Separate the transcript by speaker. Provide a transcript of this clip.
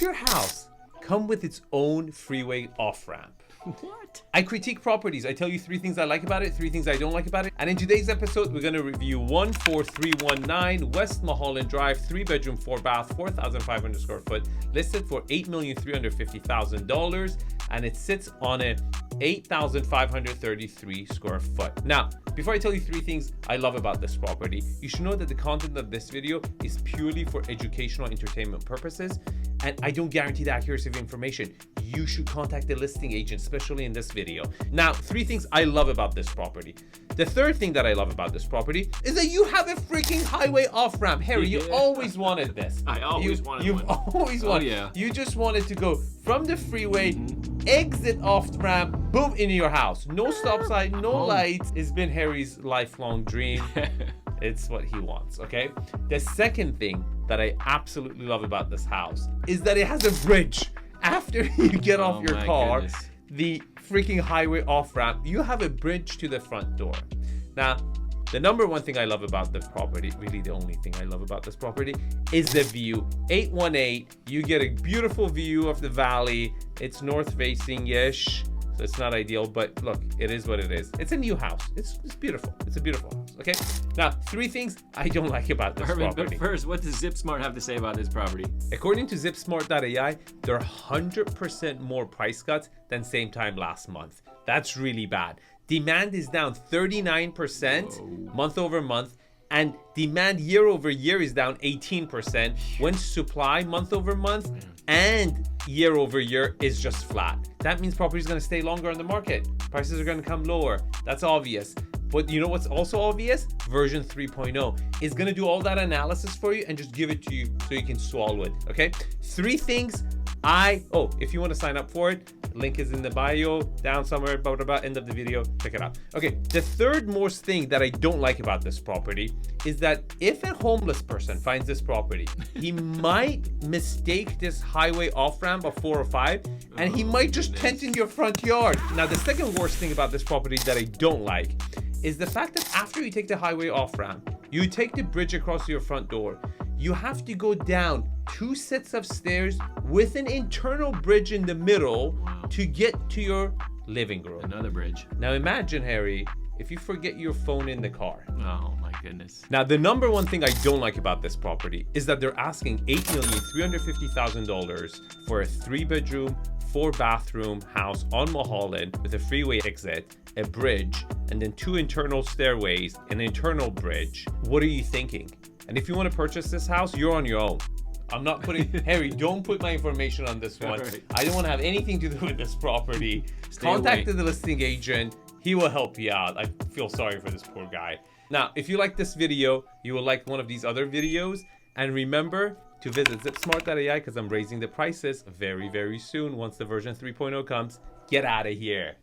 Speaker 1: Your house come with its own freeway off-ramp.
Speaker 2: What?
Speaker 1: I critique properties. I tell you 3 things I like about it, 3 things I don't like about it. And in today's episode, we're going to review 14319 West Mulholland Drive, 3-bedroom, 4-bath, 4,500 square foot, listed for $8,350,000, and it sits on a 8,533 square foot. Now, before I tell you 3 things I love about this property, you should know that the content of this video is purely for educational entertainment purposes, and I don't guarantee the accuracy of information. You should contact the listing agent, especially in this video. Now, 3 things I love about this property. The third thing that I love about this property is that you have a freaking highway off-ramp. Harry, you always wanted this.
Speaker 2: I always wanted
Speaker 1: You've
Speaker 2: one.
Speaker 1: always wanted.
Speaker 2: Yeah.
Speaker 1: You just wanted to go from the freeway, exit off the ramp, boom, into your house. No stop sign, no lights. It's been Harry's lifelong dream. It's what he wants, okay? The second thing that I absolutely love about this house is that it has a bridge. After you get off your car, the freaking highway off-ramp, you have a bridge to the front door. Now, the number one thing I love about the property, really the only thing I love about this property, is the view. 818, you get a beautiful view of the valley. It's north-facing-ish, so it's not ideal, but look, it is what it is. It's a new house. It's beautiful. It's a beautiful house, okay? Now, 3 things I don't like about this property.
Speaker 2: But first, what does ZipSmart have to say about this property?
Speaker 1: According to ZipSmart.ai, there are 100% more price cuts than same time last month. That's really bad. Demand is down 39% month over month, and demand year over year is down 18%, when supply month over month and year over year is just flat. That means property is going to stay longer on the market. Prices are going to come lower. That's obvious. But you know what's also obvious? Version 3.0 is going to do all that analysis for you and just give it to you so you can swallow it, okay? 3 things if you want to sign up for it, link is in the bio, down somewhere, about end of the video, check it out. Okay, the third most thing that I don't like about this property is that if a homeless person finds this property, he might mistake this highway off-ramp of 405, and he might just tent in your front yard. Now, the second worst thing about this property that I don't like is the fact that after you take the highway off-ramp, you take the bridge across your front door, you have to go down 2 sets of stairs with an internal bridge in the middle to get to your living room.
Speaker 2: Another bridge.
Speaker 1: Now imagine, Harry, if you forget your phone in the car.
Speaker 2: Oh my goodness.
Speaker 1: Now, the number one thing I don't like about this property is that they're asking $8,350,000 for a 3-bedroom, 4-bathroom house on Mulholland with a freeway exit, a bridge, and then 2 internal stairways, an internal bridge. What are you thinking? And if you want to purchase this house, you're on your own. I'm not putting, Harry, don't put my information on this one.
Speaker 2: Right.
Speaker 1: I don't want to have anything to do with this property. Contact the listing agent. He will help you out. I feel sorry for this poor guy. Now, if you like this video, you will like one of these other videos. And remember to visit ZipSmart.ai because I'm raising the prices very, very soon once the version 3.0 comes. Get out of here.